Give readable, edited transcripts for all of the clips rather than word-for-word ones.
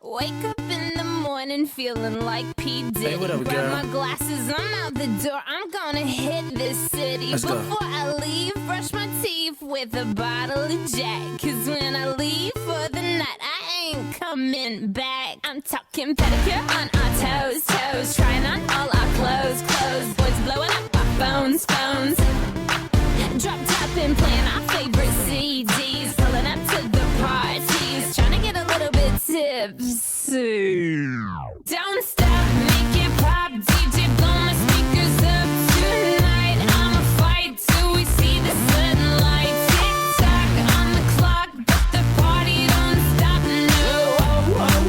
Wake up in the morning feeling like P. Diddy. Hey, what up, Grab girl? my glasses, I'm out the door. I'm gonna hit this city. Let's go. Before I leave, brush my teeth with a bottle of Jack. Cause when I leave for the night, I ain't coming back. I'm talking pedicure on our toes, toes. Trying on all our clothes, clothes. Boys blowing up our phones, phones. Drop top and playing our favorite CDs. Pulling up to the parties. Trying to get a little bit tipsy. Don't stop, make it pop. DJ, blow my speakers up tonight. I'ma fight till we see the sunlight. Tick tock on the clock, but the party don't stop. No. Don't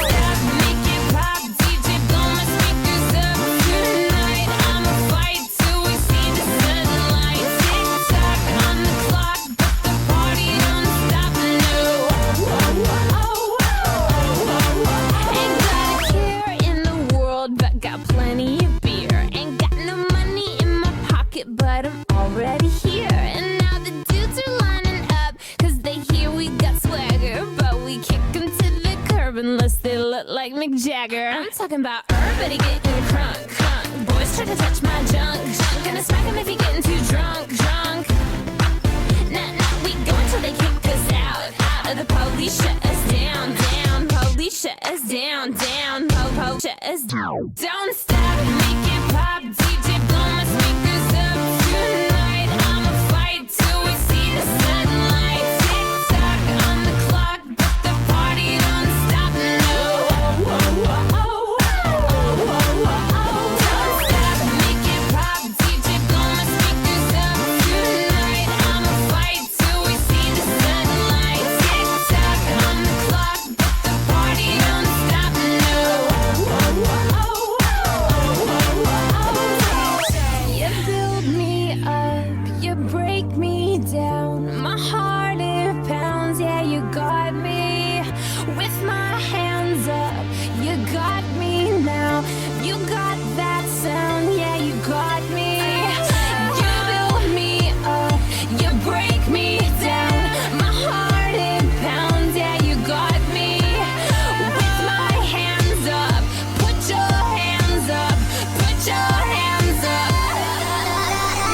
stop, make it pop. DJ, blow my speakers up tonight. I'ma fight till we see the sunlight. Tick tock on the clock, but the party don't stop. No. Ain't got a care in the world, but got plenty of beer. Ain't got no money in my pocket, but I'm already here. And now the dudes are lining up, cause they hear we got swagger. But we kick 'em to the curb unless they look like Mick Jagger. I'm talking about everybody getting crunk, crunk. Boys try to touch my junk, junk. Gonna smack 'em if he getting too drunk, drunk. Nah, we go until they kick us out, out of the police shut us down, down. Police shut us down, down. Po, shut us down. Don't stop, make it pop. DJ, blow my speakers up tonight. I'ma fight till we see the sunlight. Tick tock on the clock, but the party don't stop. No. Don't stop, make it pop. DJ, blow my speakers up tonight. I'ma fight till we see the sunlight. Tick tock on the clock, but the party don't stop. No. You build me up, you break me down. My heart it pounds, yeah, you got me. With my hands up, you got me now. You got that sound, yeah, you got me. You build me up, you break me down. My heart it pounds, yeah, you got me. With my hands up, put your hands up, put your hands up.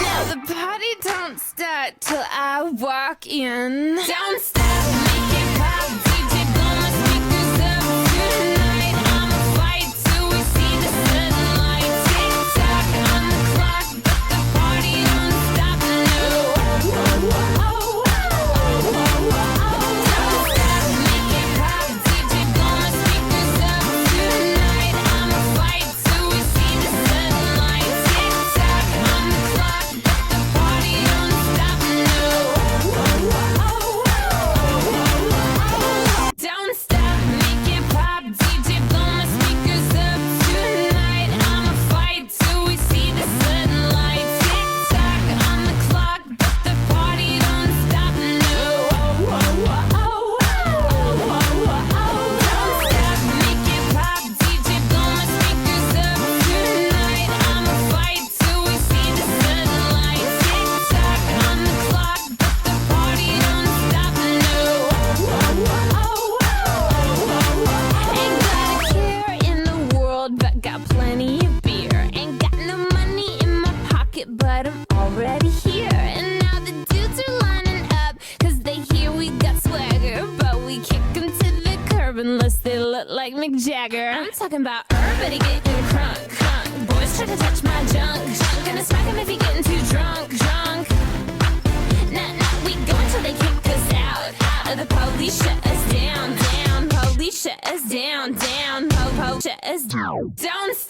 Now the party don't start till I walk in. Don't stop, make it pop. DJ, blow my speakers up tonight. I'ma fight till we see the sunlight. Tick tock on the clock, but the party don't stop. No. Don't stop, make it pop. DJ, blow my speakers up tonight. I'ma fight till we see the sunlight. Tick tock on the clock, but the party don't stop. No. Don't stop, make it pop. DJ, blow my speakers up tonight. I'ma fight till we see the sunlight. Tick tock on the clock, but the party don't stop. No. Don't stop, make it pop. DJ, blow my speakers up tonight. I'ma fight till we see the sunlight. Tick tock on the clock, but the party don't stop. No. Ain't got a care in the world, but got plenty of beer. Ain't got no money in my pocket, but I'm already here. And now the dudes are lining up, cause they hear we got swagger. But we kick 'em to the curb unless they look like Mick Jagger. I'm talking about everybody getting crunk, crunk. Boys try to touch my junk, junk. Gonna smack 'em if he getting too drunk, drunk. Nah, we go until they kick us out, out of the police shut us down, down. Police shut us down, down. Po, shut us down. Don't stop.